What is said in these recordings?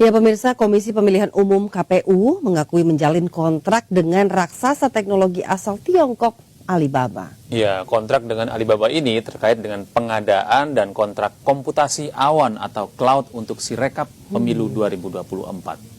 Ya pemirsa, Komisi Pemilihan Umum KPU mengakui menjalin kontrak dengan raksasa teknologi asal Tiongkok Alibaba. Ya, kontrak dengan Alibaba ini terkait dengan pengadaan dan kontrak komputasi awan atau cloud untuk Sirekap Pemilu 2024.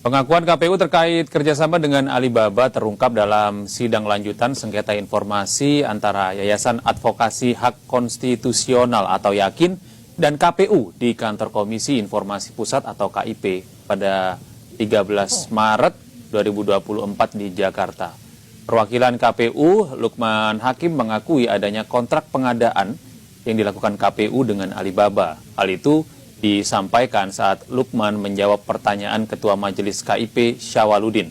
Pengakuan KPU terkait kerjasama dengan Alibaba terungkap dalam sidang lanjutan sengketa informasi antara Yayasan Advokasi Hak Konstitusional atau Yakin dan KPU di Kantor Komisi Informasi Pusat atau KIP pada 13 Maret 2024 di Jakarta. Perwakilan KPU, Lukman Hakim, mengakui adanya kontrak pengadaan yang dilakukan KPU dengan Alibaba. Hal itu disampaikan saat Lukman menjawab pertanyaan Ketua Majelis KIP Syawaludin.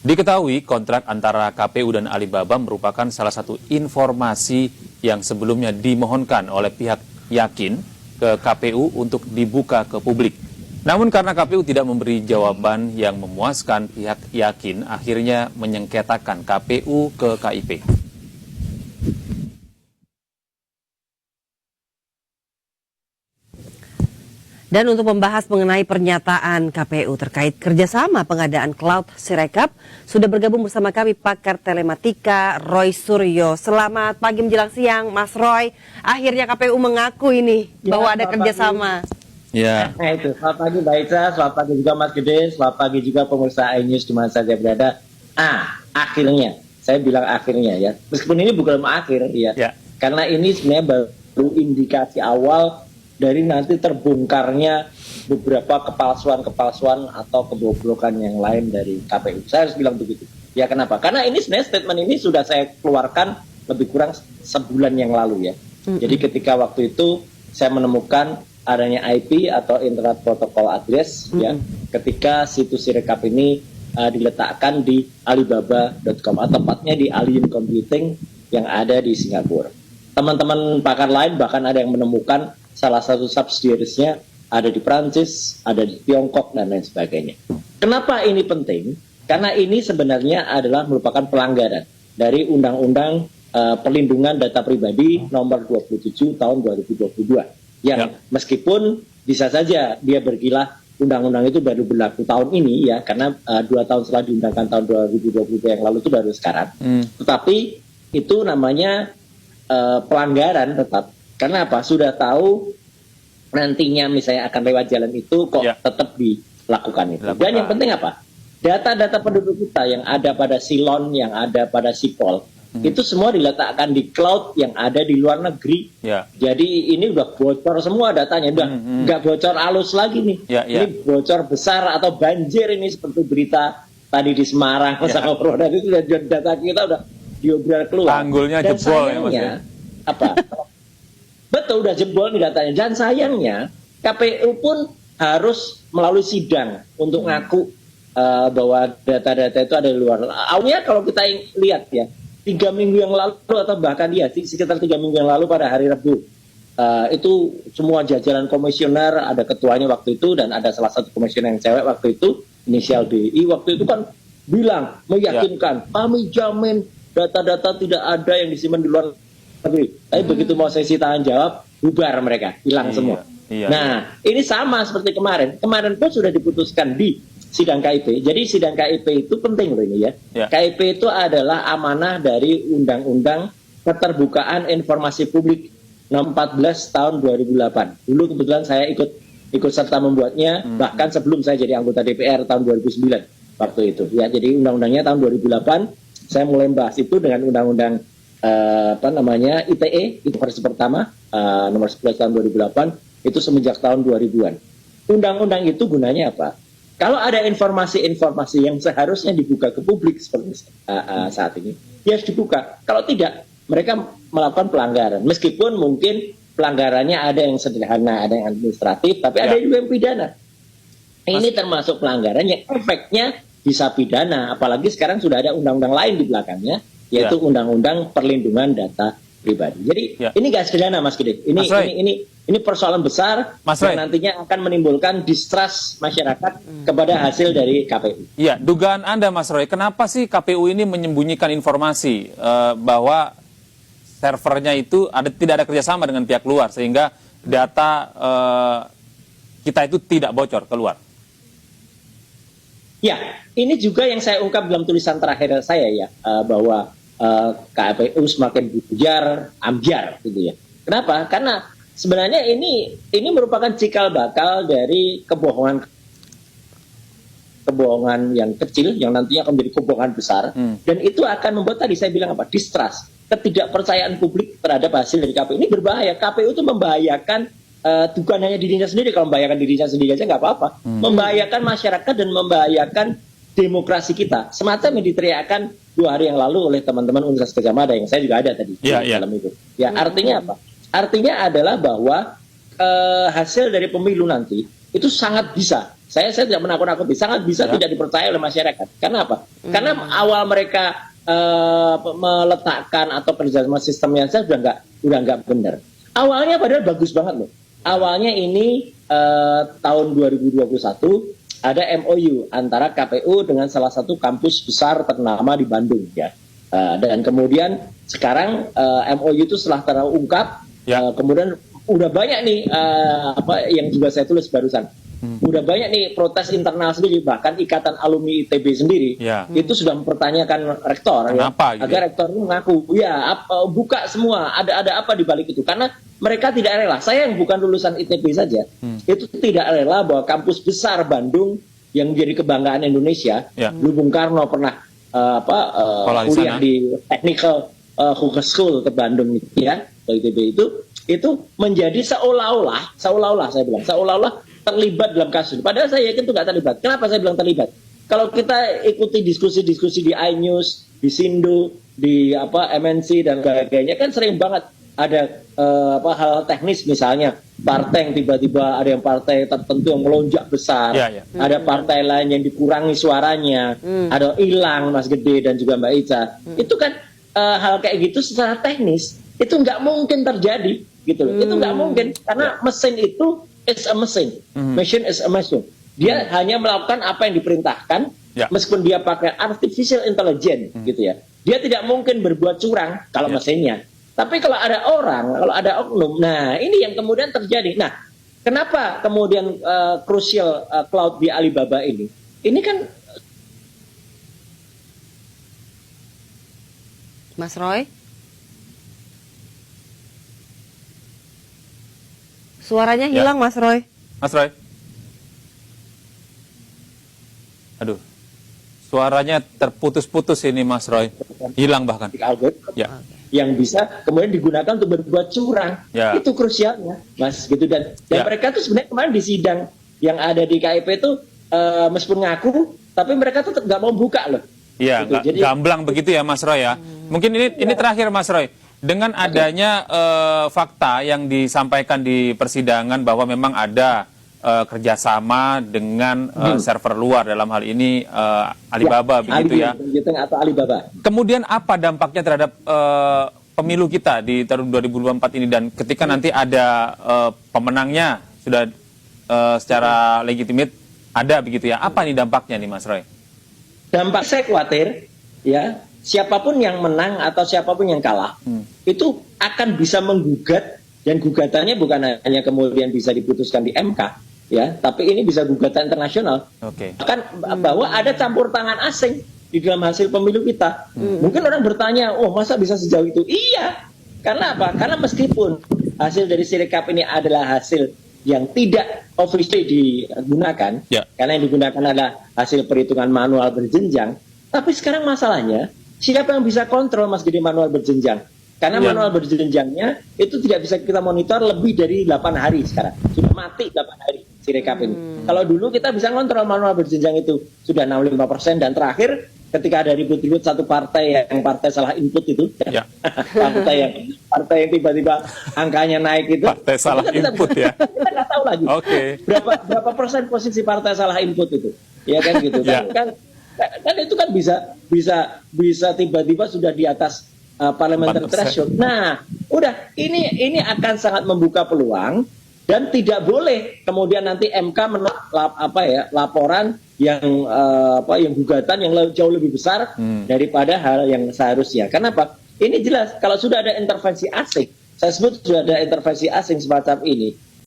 Diketahui kontrak antara KPU dan Alibaba merupakan salah satu informasi yang sebelumnya dimohonkan oleh pihak Yakin ke KPU untuk dibuka ke publik. Namun karena KPU tidak memberi jawaban yang memuaskan, pihak Yakin akhirnya menyengketakan KPU ke KIP. Dan untuk membahas mengenai pernyataan KPU terkait kerjasama pengadaan cloud Sirekap, sudah bergabung bersama kami pakar telematika Roy Suryo. Selamat pagi menjelang siang, Mas Roy. Akhirnya KPU mengaku ini bahwa ada kerjasama. Ya. Nah itu, selamat pagi Mbak Ica, selamat pagi juga Mas Gede, selamat pagi juga pemirsa iNews di mana saja berada. Akhirnya, saya bilang akhirnya ya, meskipun ini bukan akhir ya, karena ini sebenarnya baru indikasi awal dari nanti terbongkarnya beberapa kepalsuan atau kebobrokan yang lain dari KPU. Saya harus bilang begitu. Ya kenapa? Karena ini sebenarnya statement ini sudah saya keluarkan lebih kurang sebulan yang lalu ya. Jadi ketika waktu itu saya menemukan adanya IP atau Internet Protocol Address ya, ketika situs Sirekap ini diletakkan di alibaba.com atau tepatnya di Alien Computing yang ada di Singapura. Teman-teman pakar lain bahkan ada yang menemukan salah satu subsidiarisnya ada di Prancis, ada di Tiongkok, dan lain sebagainya. Kenapa ini penting? Karena ini sebenarnya adalah merupakan pelanggaran dari Undang-Undang Perlindungan Data Pribadi nomor 27 tahun 2022. Yang meskipun bisa saja dia berkilah undang-undang itu baru berlaku tahun ini ya, karena 2 tahun setelah diundangkan tahun 2022 yang lalu itu baru sekarang. Tetapi itu namanya pelanggaran tetap. Karena apa? Sudah tahu nantinya misalnya akan lewat jalan itu kok tetap dilakukan itu. Dan yang penting apa? Data-data penduduk kita yang ada pada Silon, yang ada pada Sipol, itu semua diletakkan di cloud yang ada di luar negeri. Jadi ini udah bocor semua datanya, udah nggak bocor halus lagi nih. Ini bocor besar atau banjir ini seperti berita tadi di Semarang sama Roda itu data kita udah diobral keluar. Tanggulnya Dan jebol sayangnya, apa? Betul, udah jebol nih datanya. Dan sayangnya KPU pun harus melalui sidang untuk ngaku bahwa data-data itu ada di luar. Awalnya kalau kita lihat ya, 3 minggu yang lalu atau bahkan ya sekitar 3 minggu yang lalu pada hari Rabu, itu semua jajaran komisioner, ada ketuanya waktu itu dan ada salah satu komisioner yang cewek waktu itu, inisial DI, waktu itu kan bilang, meyakinkan, kami jamin data-data tidak ada yang disimpan di luar negeri. Tapi begitu mau sesi tahan jawab, bubar mereka, hilang semua. Nah, ini sama seperti kemarin. Kemarin pun sudah diputuskan di sidang KIP. Jadi sidang KIP itu penting loh ini ya. KIP itu adalah amanah dari Undang-Undang Keterbukaan Informasi Publik nomor 14 tahun 2008. Dulu kebetulan saya ikut serta membuatnya, bahkan sebelum saya jadi anggota DPR tahun 2009 waktu itu. Ya, jadi undang-undangnya tahun 2008. Saya mulai membahas itu dengan undang-undang ITE, itu versi pertama, nomor 11 tahun 2008, itu semenjak tahun 2000-an. Undang-undang itu gunanya apa? Kalau ada informasi-informasi yang seharusnya dibuka ke publik seperti saat ini, ya harus dibuka. Kalau tidak, mereka melakukan pelanggaran. Meskipun mungkin pelanggarannya ada yang sederhana, ada yang administratif, tapi ada juga yang pidana. Ini termasuk pelanggaran yang efeknya bisa pidana, apalagi sekarang sudah ada undang-undang lain di belakangnya, yaitu Undang-Undang Perlindungan Data Pribadi. Jadi ini gak sederhana Mas Gede. Ini persoalan besar yang nantinya akan menimbulkan distrust masyarakat kepada hasil dari KPU. Iya, dugaan Anda Mas Roy, kenapa sih KPU ini menyembunyikan informasi bahwa servernya itu tidak ada kerjasama dengan pihak luar sehingga data kita itu tidak bocor keluar? Ya, ini juga yang saya ungkap dalam tulisan terakhir saya ya, bahwa KPU semakin bujar, ambyar gitu ya. Kenapa? Karena sebenarnya ini merupakan cikal bakal dari kebohongan yang kecil yang nantinya akan menjadi kebohongan besar, dan itu akan membuat tadi saya bilang apa? Distrust, ketidakpercayaan publik terhadap hasil dari KPU. Ini berbahaya. KPU itu membahayakan bukan hanya dirinya sendiri. Kalau membahayakan dirinya sendiri aja nggak apa-apa, membahayakan masyarakat dan membahayakan demokrasi kita. Semacam yang diteriakan 2 hari yang lalu oleh teman-teman Universitas Gadjah Mada yang saya juga ada tadi dalam itu. Ya, artinya apa? Artinya adalah bahwa hasil dari pemilu nanti itu sangat bisa, saya tidak menakut-nakuti, sangat bisa tidak dipercaya oleh masyarakat. Karena apa? Karena awal mereka meletakkan atau kerjasama sistemnya saja udah nggak benar. Awalnya padahal bagus banget loh. Awalnya ini tahun 2021 ada MOU antara KPU dengan salah satu kampus besar ternama di Bandung ya. Dan kemudian sekarang MOU itu setelah terungkap, kemudian udah banyak nih yang juga saya tulis barusan. Udah banyak nih protes internal sendiri, bahkan Ikatan Alumni ITB sendiri itu sudah mempertanyakan rektor agar rektor itu mengaku buka semua, ada apa di balik itu, karena mereka tidak rela. Saya yang bukan lulusan ITB saja itu tidak rela bahwa kampus besar Bandung yang menjadi kebanggaan Indonesia, dulu Bung Karno pernah kuliah di Technical School ke Bandung ya, ke ITB itu menjadi seolah-olah saya bilang seolah-olah terlibat dalam kasus. Padahal saya yakin itu nggak terlibat. Kenapa saya bilang terlibat? Kalau kita ikuti diskusi-diskusi di iNews, di Sindo, di MNC dan sebagainya, kan sering banget ada hal teknis, misalnya partai yang tiba-tiba ada yang partai tertentu yang melonjak besar, ada partai lain yang dikurangi suaranya, ada hilang Mas Gede dan juga Mbak Ica. Itu kan hal kayak gitu secara teknis itu nggak mungkin terjadi gitu loh. Itu nggak mungkin karena mesin itu is a machine. Machine is a machine. Dia hanya melakukan apa yang diperintahkan, meskipun dia pakai artificial intelligence gitu ya. Dia tidak mungkin berbuat curang kalau mesinnya. Tapi kalau ada orang, kalau ada oknum, nah ini yang kemudian terjadi. Nah, kenapa kemudian crucial cloud di Alibaba ini? Ini kan Mas Roy? Suaranya hilang, Mas Roy. Mas Roy? Aduh, suaranya terputus-putus ini Mas Roy. Hilang bahkan. Yang bisa kemudian digunakan untuk berbuat curang. Itu krusialnya, Mas. Gitu. Dan mereka tuh sebenarnya kemarin di sidang yang ada di KIP itu meskipun ngaku, tapi mereka tuh nggak mau buka loh. Iya, gitu. Gamblang begitu ya Mas Roy ya. Mungkin ini terakhir Mas Roy. Dengan adanya fakta yang disampaikan di persidangan bahwa memang ada kerjasama dengan server luar, dalam hal ini Alibaba begitu ya. Atau Alibaba. Kemudian apa dampaknya terhadap pemilu kita di tahun 2024 ini, dan ketika nanti ada pemenangnya sudah secara legitimate ada begitu ya, apa nih dampaknya nih Mas Roy? Dampak saya khawatir ya, siapapun yang menang atau siapapun yang kalah itu akan bisa menggugat, dan gugatannya bukan hanya kemudian bisa diputuskan di MK ya, tapi ini bisa gugatan internasional. Bahkan bahwa ada campur tangan asing di dalam hasil pemilu kita. Mungkin orang bertanya, oh masa bisa sejauh itu? Iya, karena apa? Karena meskipun hasil dari Sirekap ini adalah hasil yang tidak officially digunakan, karena yang digunakan adalah hasil perhitungan manual berjenjang, tapi sekarang masalahnya siapa yang bisa kontrol Mas Gede manual berjenjang? Karena manual berjenjangnya itu tidak bisa kita monitor lebih dari 8 hari sekarang. Sudah mati 8 hari Sirekap ini. Kalau dulu kita bisa kontrol manual berjenjang itu sudah 65%, dan terakhir ketika ada ribut-ribut satu partai yang salah input itu, partai yang tiba-tiba angkanya naik itu, partai salah input ya. Kita nggak tahu lagi. Berapa persen posisi partai salah input itu, ya kan gitu. Kan itu kan bisa tiba-tiba sudah di atas parliamentary threshold. Nah, udah ini akan sangat membuka peluang, dan tidak boleh kemudian nanti MK menolak laporan yang gugatan yang jauh lebih besar daripada hal yang seharusnya. Kenapa? Ini jelas kalau sudah ada intervensi asing saya sebut sudah ada intervensi asing semacam ini.